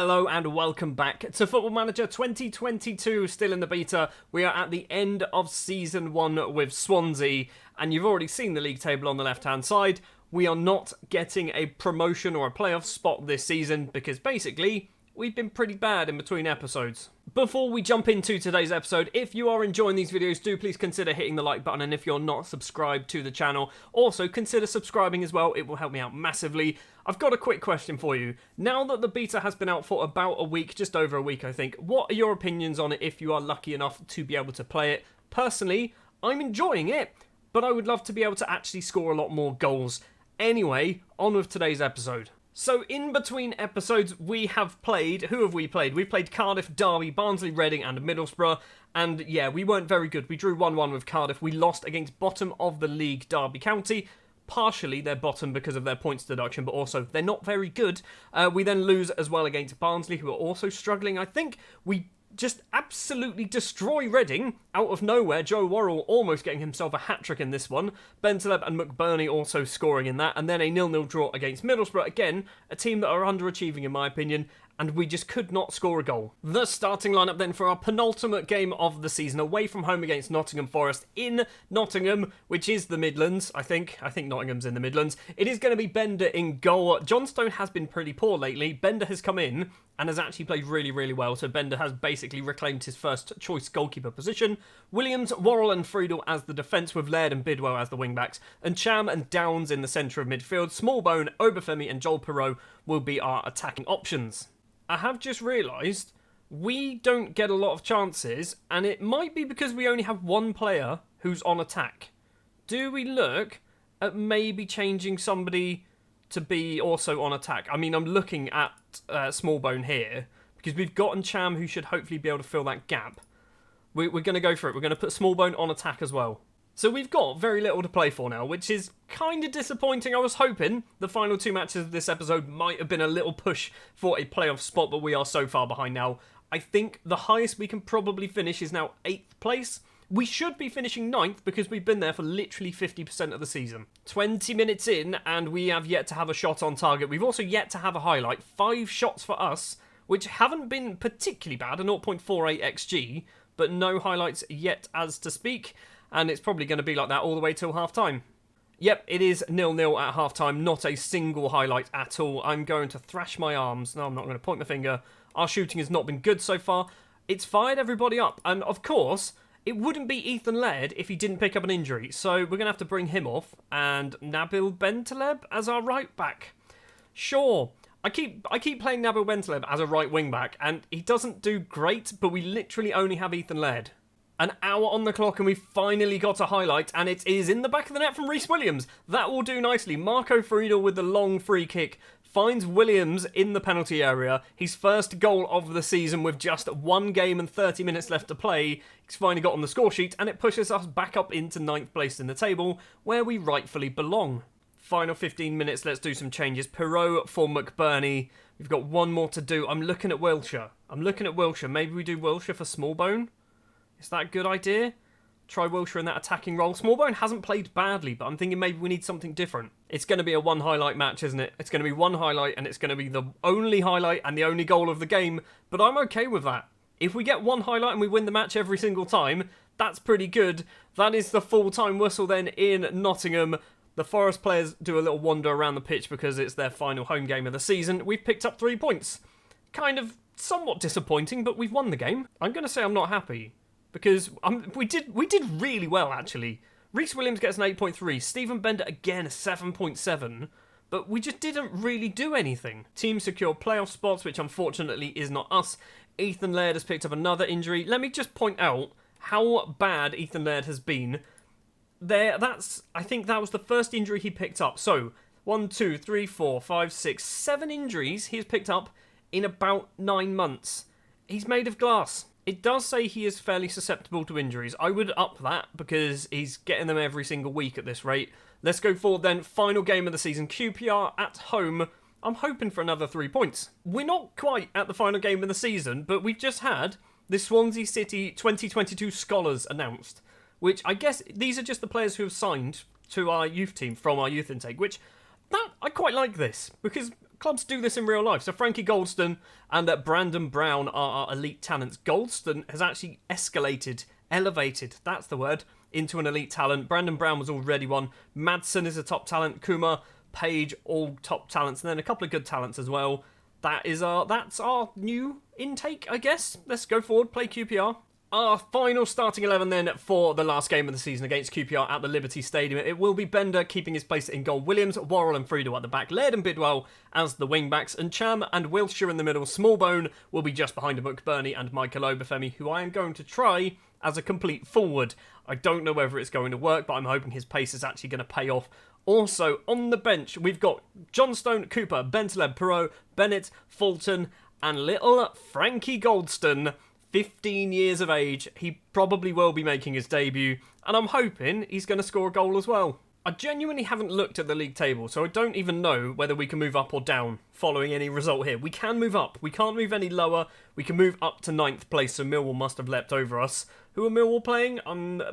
Hello and welcome back to Football Manager 2022, still in the beta. We are at the end of Season 1 with Swansea, and you've already seen the league table on the left-hand side. We are not getting a promotion or a playoff spot this season because basically we've been pretty bad in between episodes. Before we jump into today's episode, if you are enjoying these videos, do please consider hitting the like button, and if you're not subscribed to the channel, also consider subscribing as well. It will help me out massively. I've got a quick question for you. Now that the beta has been out for about a week, just over a week I think, what are your opinions on it if you are lucky enough to be able to play it? Personally, I'm enjoying it, but I would love to be able to actually score a lot more goals. Anyway, on with today's episode. So in between episodes we have played, who have we played? We've played Cardiff, Derby, Barnsley, Reading and Middlesbrough, and yeah, we weren't very good. We drew 1-1 with Cardiff. We lost against bottom of the league Derby County. Partially they're bottom because of their points deduction, but also they're not very good. We then lose as well against Barnsley, who are also struggling. I think we just absolutely destroy Reading out of nowhere. Joe Worrell almost getting himself a hat-trick in this one. Bentaleb and McBurney also scoring in that. And then a 0-0 draw against Middlesbrough. Again, a team that are underachieving in my opinion. And we just could not score a goal. The starting lineup then for our penultimate game of the season, away from home against Nottingham Forest in Nottingham, which is the Midlands, I think. I think Nottingham's in the Midlands. It is going to be Bender in goal. Johnstone has been pretty poor lately. Bender has come in and has actually played really, really well. So Bender has basically reclaimed his first choice goalkeeper position. Williams, Worrell and Friedel as the defence, with Laird and Bidwell as the wing-backs. And Cham and Downs in the centre of midfield. Smallbone, Obafemi and Joel Perreault will be our attacking options. I have just realised we don't get a lot of chances, and it might be because we only have one player who's on attack. Do we look at maybe changing somebody to be also on attack? I mean, I'm looking at Smallbone here, because we've gotten Cham who should hopefully be able to fill that gap. We're going to go for it. We're going to put Smallbone on attack as well. So we've got very little to play for now, which is kind of disappointing. I was hoping the final two matches of this episode might have been a little push for a playoff spot, but we are so far behind now. I think the highest we can probably finish is now 8th place. We should be finishing 9th because we've been there for literally 50% of the season. 20 minutes in and we have yet to have a shot on target. We've also yet to have a highlight. 5 shots for us, which haven't been particularly bad, a 0.48 XG, but no highlights yet as to speak. And it's probably going to be like that all the way till half-time. Yep, it is 0-0 at half-time. Not a single highlight at all. I'm going to thrash my arms. No, I'm not going to point my finger. Our shooting has not been good so far. It's fired everybody up. And, of course, it wouldn't be Ethan Laird if he didn't pick up an injury. So we're going to have to bring him off. And Nabil Bentaleb as our right-back. Sure. I keep playing Nabil Bentaleb as a right wing-back. And he doesn't do great, but we literally only have Ethan Laird. An hour on the clock and we finally got a highlight, and it is in the back of the net from Reece Williams. That will do nicely. Marco Friedel with the long free kick finds Williams in the penalty area. His first goal of the season with just 1 game and 30 minutes left to play. He's finally got on the score sheet, and it pushes us back up into 9th place in the table, where we rightfully belong. Final 15 minutes, let's do some changes. Perreault for McBurney. We've got one more to do. I'm looking at Wilshere. Maybe we do Wilshere for Smallbone? Is that a good idea? Try Wilshere in that attacking role. Smallbone hasn't played badly, but I'm thinking maybe we need something different. It's going to be a one highlight match, isn't it? It's going to be one highlight, and it's going to be the only highlight and the only goal of the game. But I'm okay with that. If we get one highlight and we win the match every single time, that's pretty good. That is the full-time whistle then in Nottingham. The Forest players do a little wander around the pitch because it's their final home game of the season. We've picked up 3 points. Kind of somewhat disappointing, but we've won the game. I'm going to say I'm not happy. Because we did really well, actually. Reece Williams gets an 8.3. Stephen Bender, again, a 7.7. But we just didn't really do anything. Team secure playoff spots, which unfortunately is not us. Ethan Laird has picked up another injury. Let me just point out how bad Ethan Laird has been. I think that was the first injury he picked up. So, 1, 2, 3, 4, 5, 6, 7 injuries he has picked up in about 9 months. He's made of glass. It does say he is fairly susceptible to injuries. I would up that because he's getting them every single week at this rate. Let's go forward then. Final game of the season. QPR at home. I'm hoping for another 3 points. We're not quite at the final game of the season, but we've just had the Swansea City 2022 Scholars announced, which I guess these are just the players who have signed to our youth team from our youth intake, which I quite like this because clubs do this in real life. So Frankie Goldston and Brandon Brown are our elite talents. Goldston has actually elevated, that's the word, into an elite talent. Brandon Brown was already one. Madsen is a top talent. Kuma, Page, all top talents. And then a couple of good talents as well. That's our new intake, I guess. Let's go forward, play QPR. Our final starting 11 then for the last game of the season against QPR at the Liberty Stadium. It will be Bender keeping his place in goal. Williams, Worrell and Friedel at the back. Laird and Bidwell as the wing-backs. And Cham and Wiltshire in the middle. Smallbone will be just behind McBurney and Michael Obafemi, who I am going to try as a complete forward. I don't know whether it's going to work, but I'm hoping his pace is actually going to pay off. Also, on the bench, we've got Johnstone, Cooper, Bentaleb, Perot, Bennett, Fulton, and little Frankie Goldston. 15 years of age, he probably will be making his debut, and I'm hoping he's going to score a goal as well. I genuinely haven't looked at the league table, so I don't even know whether we can move up or down following any result here. We can move up, we can't move any lower, we can move up to 9th place, so Millwall must have leapt over us. Who are Millwall playing?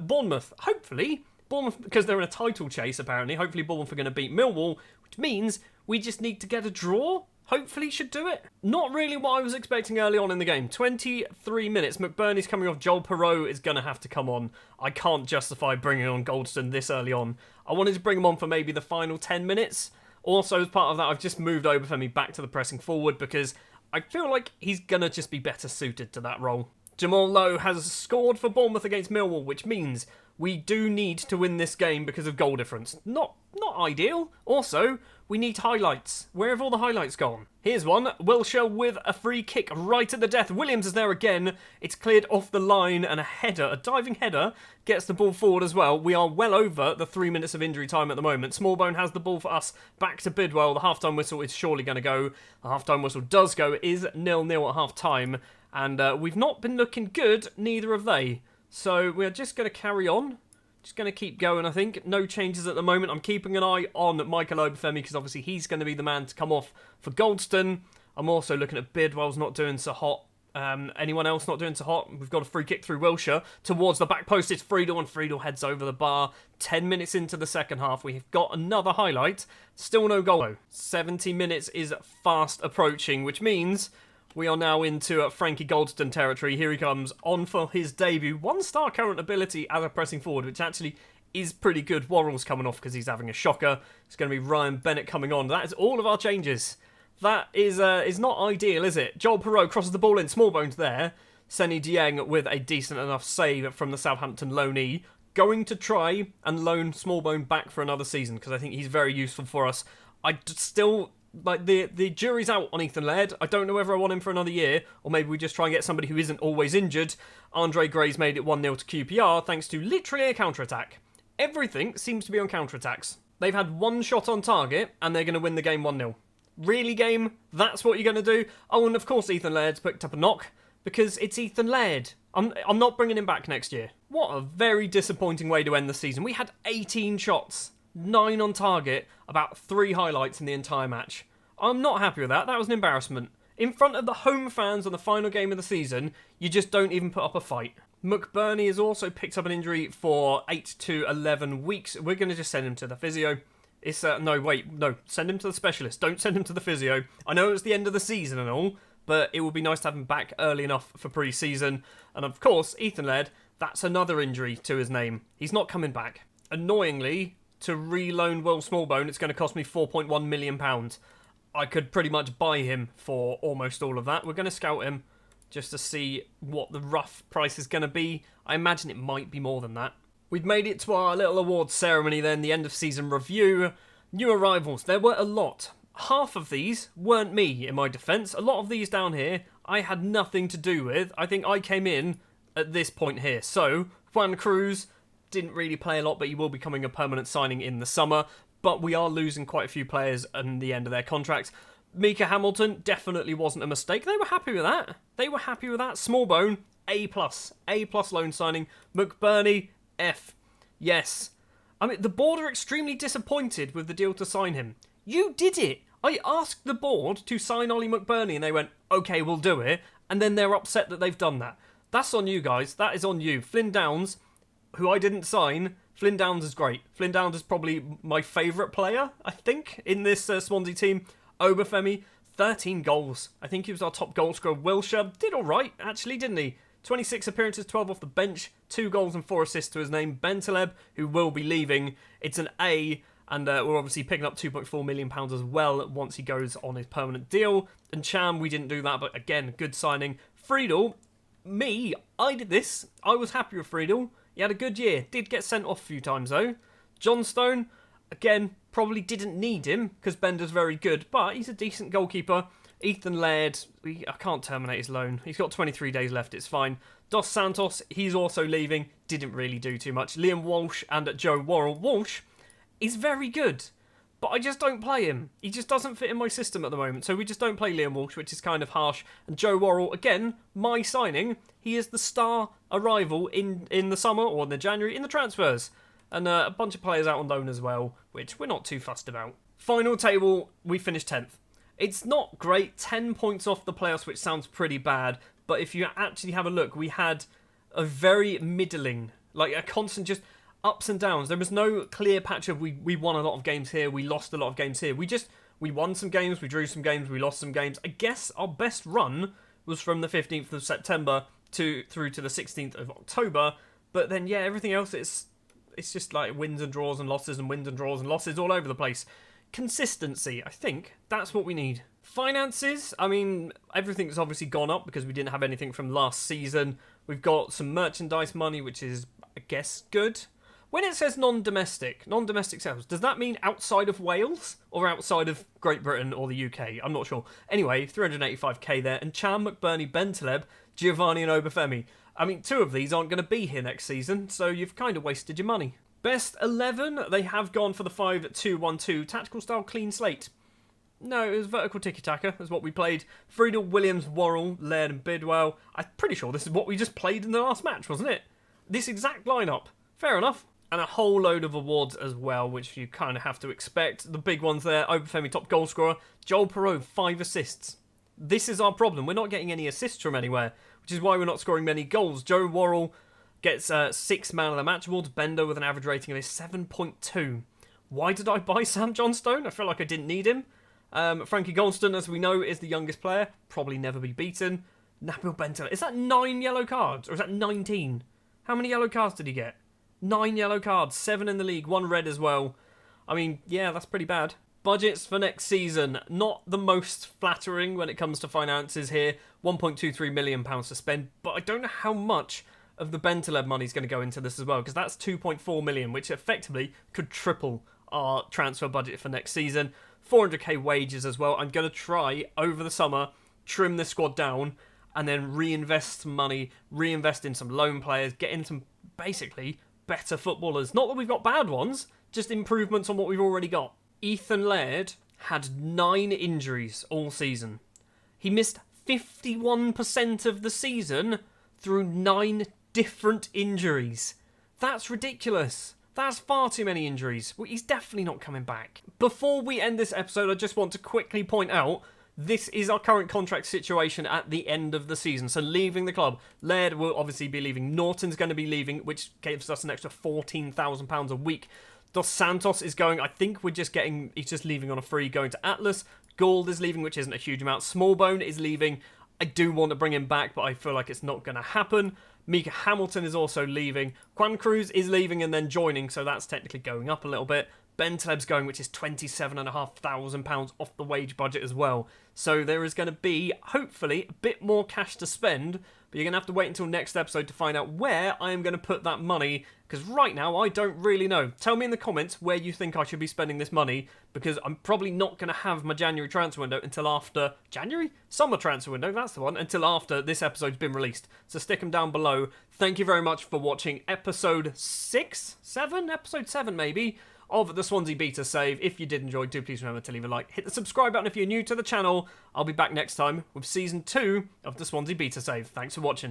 Bournemouth, hopefully. Bournemouth, because they're in a title chase apparently, hopefully Bournemouth are going to beat Millwall, which means we just need to get a draw. Hopefully should do it. Not really what I was expecting early on in the game. 23 minutes. McBurney's coming off. Joel Perot is going to have to come on. I can't justify bringing on Goldston this early on. I wanted to bring him on for maybe the final 10 minutes. Also, as part of that, I've just moved Obafemi back to the pressing forward because I feel like he's going to just be better suited to that role. Jamal Lowe has scored for Bournemouth against Millwall, which means we do need to win this game because of goal difference. Not ideal. Also, we need highlights. Where have all the highlights gone? Here's one. Wilshere with a free kick right at the death. Williams is there again. It's cleared off the line and a diving header, gets the ball forward as well. We are well over the 3 minutes of injury time at the moment. Smallbone has the ball for us. Back to Bidwell. The half-time whistle is surely going to go. The half-time whistle does go. It is 0-0 at half-time. And we've not been looking good, neither have they. So we're just going to carry on. Just going to keep going, I think. No changes at the moment. I'm keeping an eye on Michael Obafemi because obviously he's going to be the man to come off for Goldston. I'm also looking at Bidwell's not doing so hot. Anyone else not doing so hot? We've got a free kick through Wilshere towards the back post. It's Friedel and Friedel heads over the bar. 10 minutes into the second half. We've got another highlight. Still no goal. 70 minutes is fast approaching, which means we are now into Frankie Goldston territory. Here he comes on for his debut. 1-star current ability as a pressing forward, which actually is pretty good. Worrell's coming off because he's having a shocker. It's going to be Ryan Bennett coming on. That is all of our changes. That is not ideal, is it? Joel Perot crosses the ball in. Smallbones there. Senny Dieng with a decent enough save from the Southampton loanee. Going to try and loan Smallbone back for another season because I think he's very useful for us. I still... Like, the jury's out on Ethan Laird. I don't know whether I want him for another year, or maybe we just try and get somebody who isn't always injured. Andre Gray's made it 1-0 to QPR, thanks to literally a counter-attack. Everything seems to be on counter-attacks. They've had one shot on target, and they're going to win the game 1-0. Really, game? That's what you're going to do? Oh, and of course Ethan Laird's picked up a knock, because it's Ethan Laird. I'm not bringing him back next year. What a very disappointing way to end the season. We had 18 shots. 9 on target, about 3 highlights in the entire match. I'm not happy with that. That was an embarrassment. In front of the home fans on the final game of the season, you just don't even put up a fight. McBurney has also picked up an injury for 8 to 11 weeks. We're going to just send him to the physio. No, send him to the specialist. Don't send him to the physio. I know it's the end of the season and all, but it would be nice to have him back early enough for pre-season. And of course, Ethan Laird, that's another injury to his name. He's not coming back. Annoyingly, to reloan Will Smallbone, it's going to cost me £4.1 million. I could pretty much buy him for almost all of that. We're going to scout him just to see what the rough price is going to be. I imagine it might be more than that. We've made it to our little awards ceremony then, the end of season review. New arrivals, there were a lot. Half of these weren't me, in my defence. A lot of these down here, I had nothing to do with. I think I came in at this point here. So, Juan Cruz didn't really play a lot, but he will be becoming a permanent signing in the summer. But we are losing quite a few players at the end of their contracts. Mika Hamilton definitely wasn't a mistake. They were happy with that. Smallbone, A+. A+ loan signing. McBurney, F. Yes. I mean, the board are extremely disappointed with the deal to sign him. You did it. I asked the board to sign Ollie McBurney and they went, okay, we'll do it. And then they're upset that they've done that. That's on you guys. That is on you. Flynn Downs, who I didn't sign. Flynn Downs is great. Flynn Downs is probably my favourite player, I think, in this Swansea team. Obafemi, 13 goals. I think he was our top goal scorer. Wilshire did all right, actually, didn't he? 26 appearances, 12 off the bench, 2 goals and 4 assists to his name. Bentaleb, who will be leaving, it's an A, and we're obviously picking up £2.4 million as well once he goes on his permanent deal. And Cham, we didn't do that, but again, good signing. Friedel, I did this. I was happy with Friedel. He had a good year. Did get sent off a few times, though. Johnstone, again, probably didn't need him because Bender's very good, but he's a decent goalkeeper. Ethan Laird, I can't terminate his loan. He's got 23 days left, it's fine. Dos Santos, he's also leaving. Didn't really do too much. Liam Walsh and Joe Worrell. Walsh is very good, but I just don't play him. He just doesn't fit in my system at the moment, so we just don't play Liam Walsh, which is kind of harsh. And Joe Worrell, again, my signing. He is the star arrival in the summer or in the January in the transfers. And a bunch of players out on loan as well, which we're not too fussed about. Final table, we finished 10th. It's not great, 10 points off the playoffs, which sounds pretty bad. But if you actually have a look, we had a very middling, like a constant just ups and downs. There was no clear patch of we won a lot of games here, we lost a lot of games here. We won some games, we drew some games, we lost some games. I guess our best run was from the 15th of September through to the 16th of October. But then, yeah, everything else, it's just like wins and draws and losses and wins and draws and losses all over the place. Consistency, I think that's what we need. Finances, I mean, everything's obviously gone up because we didn't have anything from last season. We've got some merchandise money, which is, I guess, good. When it says non-domestic sales, does that mean outside of Wales or outside of Great Britain or the UK? I'm not sure. Anyway, 385k there. And Cham, McBurney, Bentaleb, Giovanni and Obafemi. I mean, 2 of these aren't going to be here next season, so you've kind of wasted your money. Best 11, they have gone for the 5-2-1-2 tactical style clean slate. No, it was vertical tiki-taka, is what we played. Friedel, Williams, Worrell, Laird and Bidwell. I'm pretty sure this is what we just played in the last match, wasn't it? This exact lineup. Fair enough. And a whole load of awards as well, which you kind of have to expect. The big ones there, Obafemi top goal scorer, Joel Perreault 5 assists. This is our problem. We're not getting any assists from anywhere, which is why we're not scoring many goals. Joe Worrell gets 6 man of the match awards. Bender with an average rating of 7.2. Why did I buy Sam Johnstone? I feel like I didn't need him. Frankie Goldston, as we know, is the youngest player. Probably never be beaten. Nabil Bentaleb. Is that 9 yellow cards? Or is that 19? How many yellow cards did he get? 9 yellow cards. 7 in the league. 1 red as well. I mean, yeah, that's pretty bad. Budgets for next season. Not the most flattering when it comes to finances here. £1.23 million to spend. But I don't know how much of the Bentaleb money is going to go into this as well, because that's 2.4 million, which effectively could triple our transfer budget for next season. 400k wages as well. I'm going to try over the summer trim this squad down and then reinvest some money, reinvest in some loan players, get in some basically better footballers. Not that we've got bad ones, just improvements on what we've already got. Ethan Laird had 9 injuries all season. He missed 51% of the season through 9 different injuries. That's ridiculous. That's far too many injuries. Well, he's definitely not coming back. Before we end this episode, I just want to quickly point out this is our current contract situation at the end of the season. So leaving the club, Laird will obviously be leaving. Norton's going to be leaving, which gives us an extra £14,000 a week. Dos Santos is going, I think he's just leaving on a free, going to Atlas. Gould is leaving, which isn't a huge amount. Smallbone is leaving. I do want to bring him back, but I feel like it's not going to happen. Mika Hamilton is also leaving. Juan Cruz is leaving and then joining, so that's technically going up a little bit. Bentaleb's going, which is £27,500 off the wage budget as well. So there is going to be, hopefully, a bit more cash to spend, but you're going to have to wait until next episode to find out where I am going to put that money, because right now I don't really know. Tell me in the comments where you think I should be spending this money, because I'm probably not going to have my January transfer window until after... January? Summer transfer window, that's the one, until after this episode's been released. So stick them down below. Thank you very much for watching episode 6? 7? Episode 7 maybe, of the Swansea Beta save. If you did enjoy, do please remember to leave a like. Hit the subscribe button if you're new to the channel. I'll be back next time with Season 2 of the Swansea Beta save. Thanks for watching.